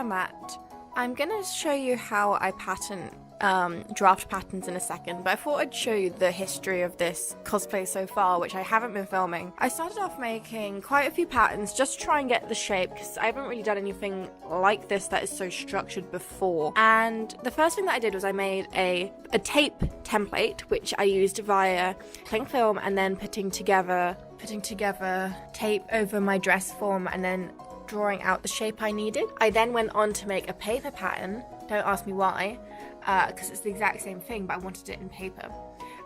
I'm at. I'm gonna show you how I pattern draft patterns in a second, but I thought I'd show you the history of this cosplay so far, which I haven't been filming. I started off making quite a few patterns just to try and get the shape, because I haven't really done anything like this that is so structured before. And the first thing that I did was I made a tape template, which I used via cling film and then putting together tape over my dress form and then drawing out the shape I needed. I then went on to make a paper pattern. Don't ask me why, because it's the exact same thing, but I wanted it in paper.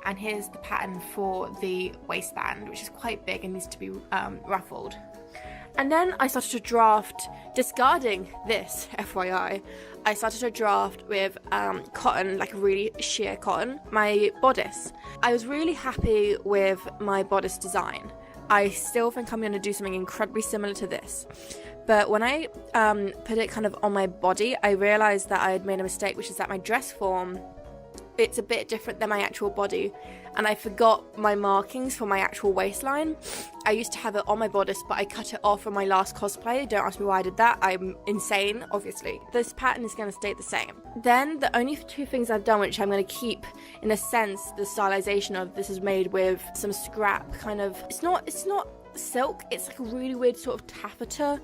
And here's the pattern for the waistband, which is quite big and needs to be ruffled. And then I started to draft, discarding this, FYI, I started to draft with cotton, like really sheer cotton, my bodice. I was really happy with my bodice design. I still think I'm going to do something incredibly similar to this. But when I put it kind of on my body, I realised that I had made a mistake, which is that my dress form, it's a bit different than my actual body. And I forgot my markings for my actual waistline. I used to have it on my bodice, but I cut it off on my last cosplay. Don't ask me why I did that. I'm insane, obviously. This pattern is going to stay the same. Then the only two things I've done, which I'm going to keep, in a sense, the stylization of this is made with some scrap kind of, it's not silk, it's like a really weird sort of taffeta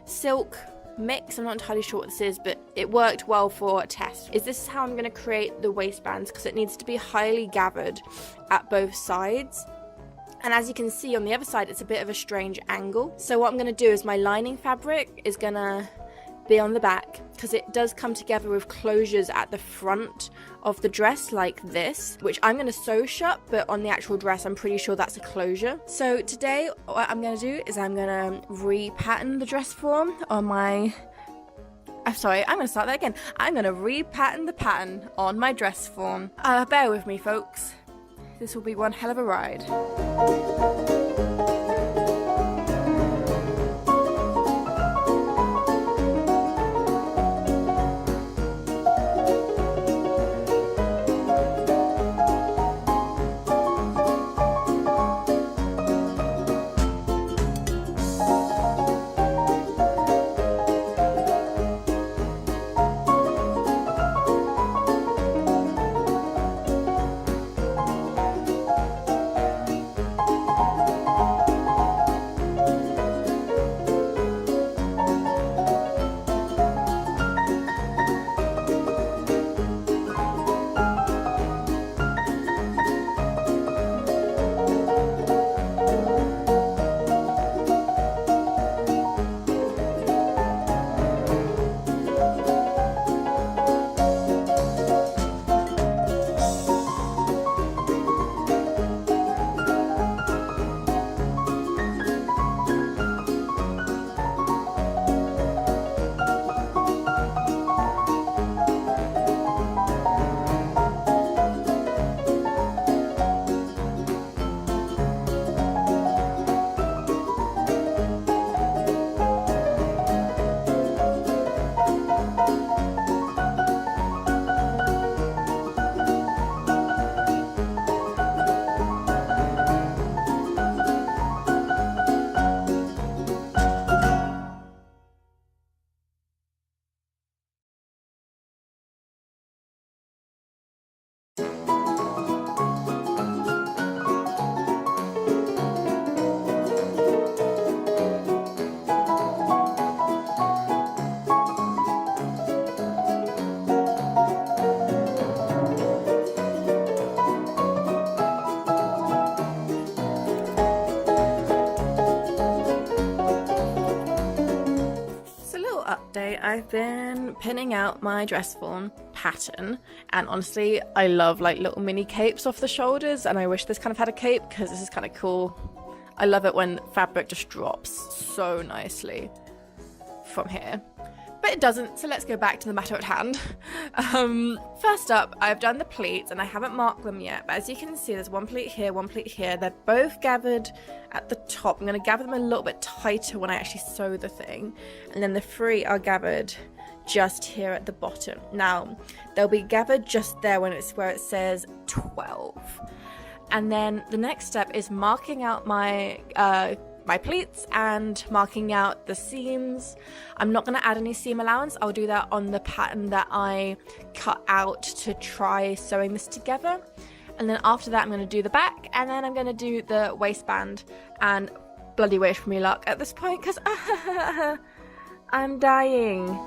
silk mix. I'm not entirely sure what this is, but it worked well for a test. This is how I'm going to create the waistbands, because it needs to be highly gathered at both sides. And as you can see on the other side, it's a bit of a strange angle. So what I'm going to do is my lining fabric is going to be on the back, because it does come together with closures at the front of the dress like this, which I'm going to sew shut, but on the actual dress I'm pretty sure that's a closure. So today what I'm going to do is I'm going to re-pattern the dress form on my I'm going to start that again. I'm going to re-pattern the pattern on my dress form. Bear with me, folks. This will be one hell of a ride. I've been pinning out my dress form pattern, and honestly I love like little mini capes off the shoulders, and I wish this kind of had a cape because this is kind of cool. I love it when fabric just drops so nicely from here, but it doesn't, so let's go back to the matter at hand. First up, I've done the pleats and I haven't marked them yet, but as you can see there's one pleat here, one pleat here. They're both gathered at the top. I'm going to gather them a little bit tighter when I actually sew the thing, and then the three are gathered just here at the bottom. Now they'll be gathered just there when it's where it says 12. And then the next step is marking out my my pleats and marking out the seams. I'm not going to add any seam allowance. I'll do that on the pattern that I cut out to try sewing this together. And then after that I'm going to do the back, and then I'm going to do the waistband, and bloody wish me luck at this point because I'm dying.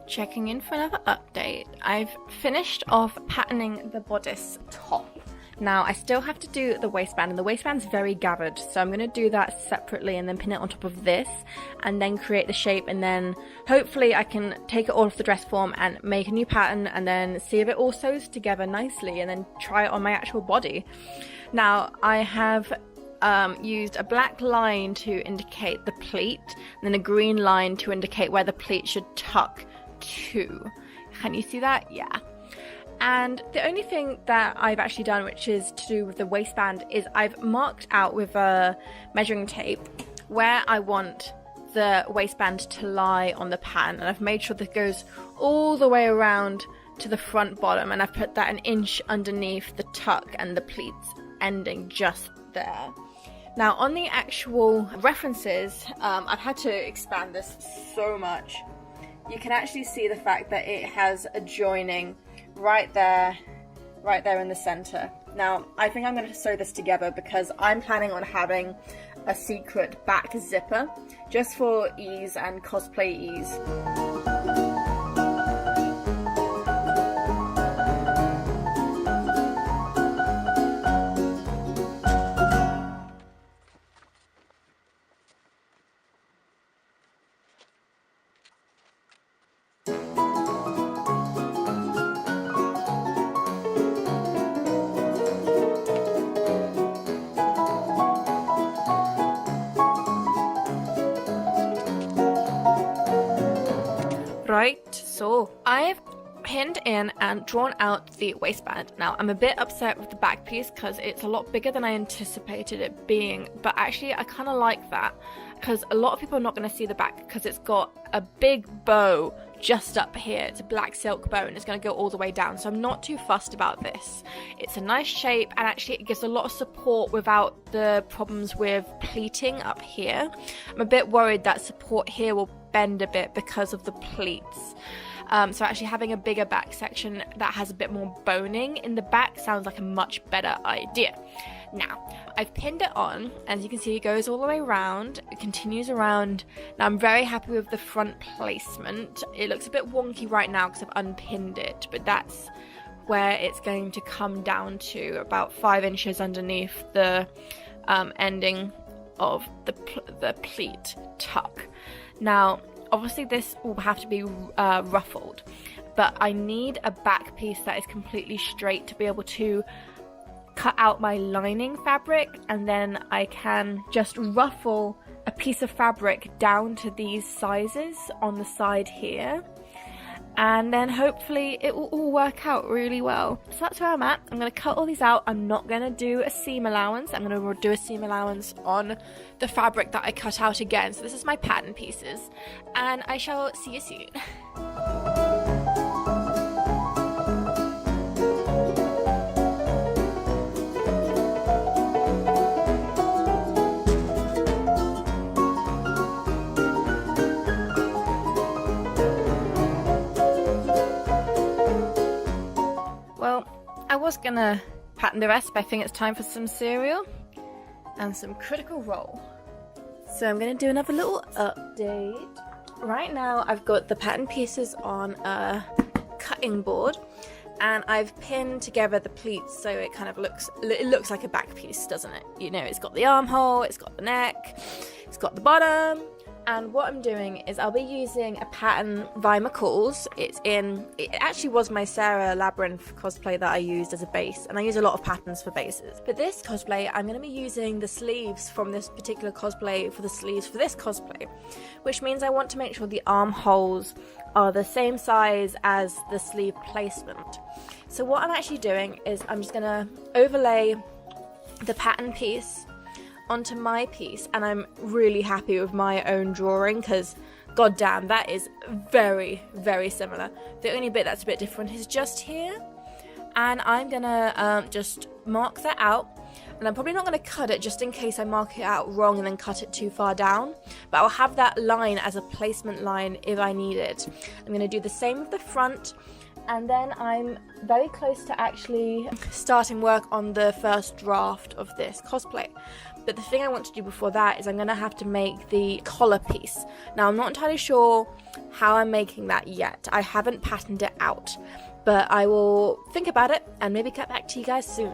Checking in for another update. I've finished off patterning the bodice top. Now I still have to do the waistband, and the waistband's very gathered, so I'm going to do that separately and then pin it on top of this and then create the shape, and then hopefully I can take it all off the dress form and make a new pattern and then see if it all sews together nicely and then try it on my actual body. Now I have used a black line to indicate the pleat and then a green line to indicate where the pleat should tuck to. Can you see that? Yeah. And the only thing that I've actually done, which is to do with the waistband, is I've marked out with a measuring tape where I want the waistband to lie on the pattern, and I've made sure that it goes all the way around to the front bottom, and I've put that an inch underneath the tuck and the pleats ending just there. Now on the actual references, I've had to expand this so much. You can actually see the fact that it has a joining right there in the center. Now I think I'm going to sew this together because I'm planning on having a secret back zipper just for ease and cosplay ease. Right, so I've pinned in and drawn out the waistband. Now I'm a bit upset with the back piece because it's a lot bigger than I anticipated it being, but actually I kind of like that because a lot of people are not going to see the back because it's got a big bow just up here. It's a black silk bow and it's going to go all the way down, so I'm not too fussed about this. It's a nice shape and actually it gives a lot of support without the problems with pleating up here. I'm a bit worried that support here will bend a bit because of the pleats. So actually having a bigger back section that has a bit more boning in the back sounds like a much better idea. Now, I've pinned it on. As you can see, it goes all the way around. It continues around. Now, I'm very happy with the front placement. It looks a bit wonky right now because I've unpinned it, but that's where it's going to come down to, about 5 inches underneath the ending of the pleat tuck. Now, obviously this will have to be ruffled, but I need a back piece that is completely straight to be able to cut out my lining fabric, and then I can just ruffle a piece of fabric down to these sizes on the side here, and then hopefully it will all work out really well. So that's where I'm at. I'm going to cut all these out. I'm not going to do a seam allowance. I'm going to do a seam allowance on the fabric that I cut out again. So this is my pattern pieces, and I shall see you soon. I was gonna pattern the rest, but I think it's time for some cereal. and some Critical Role. So I'm going to do another little update. Right now I've got the pattern pieces on a cutting board, and I've pinned together the pleats so it kind of looks like a back piece, doesn't it? You know, it's got the armhole, it's got the neck, it's got the bottom. And what I'm doing is I'll be using a pattern by McCall's. It actually was my Sarah Labyrinth cosplay that I used as a base, and I use a lot of patterns for bases. But this cosplay, I'm going to be using the sleeves from this particular cosplay for the sleeves for this cosplay, which means I want to make sure the armholes are the same size as the sleeve placement. So what I'm actually doing is I'm just going to overlay the pattern piece onto my piece, and I'm really happy with my own drawing because goddamn, that is very, very similar. The only bit that's a bit different is just here, and I'm gonna just mark that out, and I'm probably not going to cut it just in case I mark it out wrong and then cut it too far down, but I'll have that line as a placement line if I need it. I'm going to do the same with the front, and then I'm very close to actually starting work on the first draft of this cosplay. But the thing I want to do before that is I'm going to have to make the collar piece. Now, I'm not entirely sure how I'm making that yet. I haven't patterned it out, but I will think about it and maybe get back to you guys soon.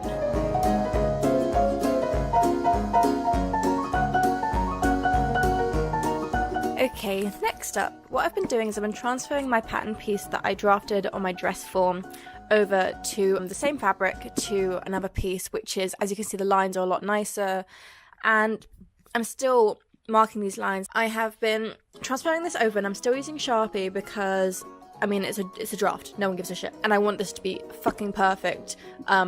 Okay, next up, what I've been doing is I've been transferring my pattern piece that I drafted on my dress form over to the same fabric to another piece, which is, as you can see, the lines are a lot nicer, and I'm still marking these lines. I have been transferring this over, and I'm still using Sharpie because, I mean, it's a draft, no one gives a shit, and I want this to be fucking perfect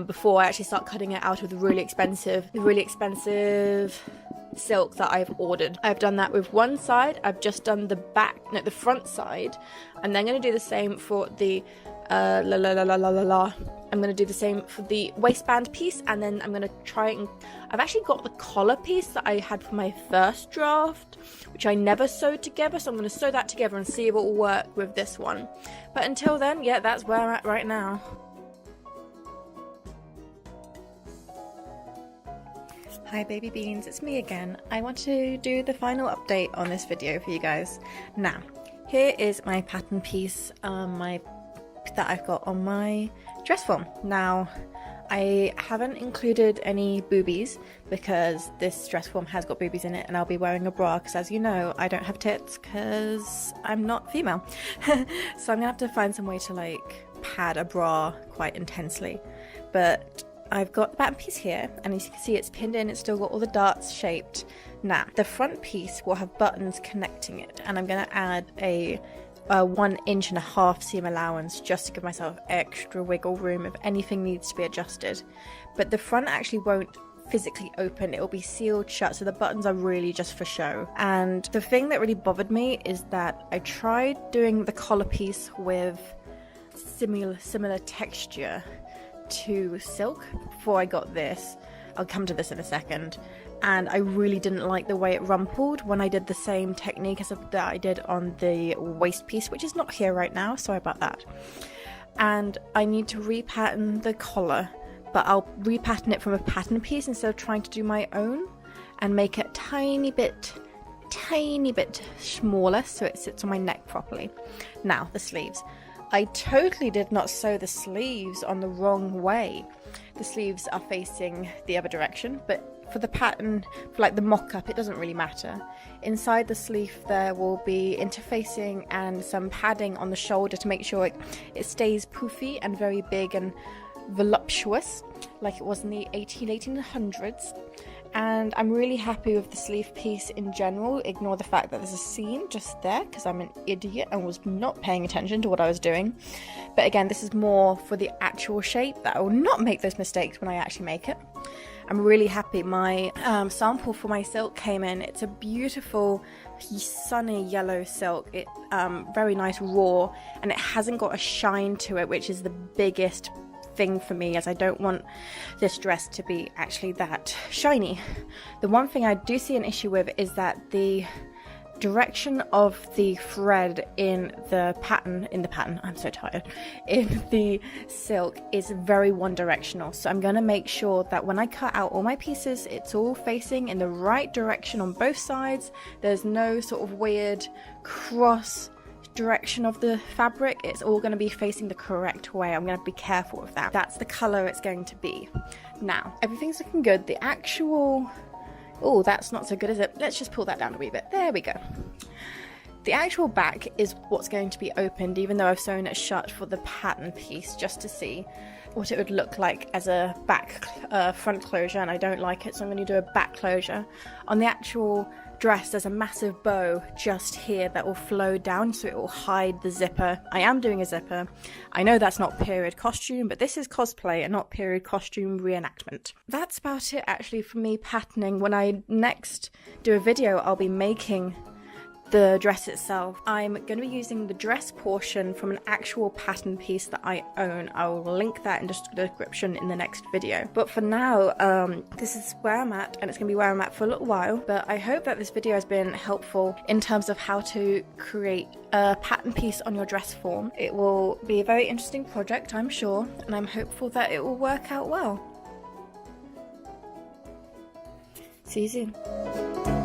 before I actually start cutting it out of the really expensive silk that I've ordered. I've done that with one side. I've just done the front side, and then I'm going to do the same for the I'm going to do the same for the waistband piece, and then I'm going to try and I've actually got the collar piece that I had for my first draft, which I never sewed together, so I'm going to sew that together and see if it will work with this one. But until then, yeah, that's where I'm at right now. Hi baby beans, it's me again. I want to do the final update on this video for you guys. Now, here is my pattern piece that I've got on my dress form. Now, I haven't included any boobies because this dress form has got boobies in it, and I'll be wearing a bra because, as you know, I don't have tits because I'm not female. So I'm gonna have to find some way to like pad a bra quite intensely. But I've got the pattern piece here, and as you can see, it's pinned in. It's still got all the darts shaped. Now, the front piece will have buttons connecting it, and I'm going to add a 1.5 inch seam allowance just to give myself extra wiggle room if anything needs to be adjusted. But the front actually won't physically open, it will be sealed shut, so the buttons are really just for show. And the thing that really bothered me is that I tried doing the collar piece with similar texture to silk before I got this. I'll come to this in a second. And I really didn't like the way it rumpled when I did the same technique as that I did on the waist piece, which is not here right now, sorry about that. And I need to repattern the collar, but I'll repattern it from a pattern piece instead of trying to do my own and make it tiny bit smaller so it sits on my neck properly. Now, the sleeves. I totally did not sew the sleeves on the wrong way. The sleeves are facing the other direction, but for the pattern, for like the mock-up, it doesn't really matter. Inside the sleeve there will be interfacing and some padding on the shoulder to make sure it stays poofy and very big and voluptuous like it was in the 1800s. And I'm really happy with the sleeve piece in general. Ignore the fact that there's a seam just there because I'm an idiot and was not paying attention to what I was doing. But again, this is more for the actual shape that I will not make those mistakes when I actually make it. I'm really happy. My sample for my silk came in. It's a beautiful sunny yellow silk. It very nice raw, and it hasn't got a shine to it, which is the biggest thing for me, as I don't want this dress to be actually that shiny. The one thing I do see an issue with is that the direction of the thread in the pattern, I'm so tired, in the silk is very one directional. So I'm going to make sure that when I cut out all my pieces, it's all facing in the right direction on both sides. There's no sort of weird cross direction of the fabric. It's all going to be facing the correct way. I'm going to be careful with that. That's the color it's going to be. Now, everything's looking good. The actual... Oh, that's not so good, is it? Let's just pull that down a wee bit. There we go. The actual back is what's going to be opened, even though I've sewn it shut for the pattern piece, just to see what it would look like as a back front closure, and I don't like it, so I'm going to do a back closure. On the actual dress, there's a massive bow just here that will flow down, so it will hide the zipper. I am doing a zipper. I know that's not period costume, but this is cosplay and not period costume reenactment. That's about it actually for me patterning. When I next do a video, I'll be making the dress itself. I'm going to be using the dress portion from an actual pattern piece that I own. I will link that in the description in the next video. But for now, this is where I'm at, and it's going to be where I'm at for a little while. But I hope that this video has been helpful in terms of how to create a pattern piece on your dress form. It will be a very interesting project, I'm sure, and I'm hopeful that it will work out well. See you soon.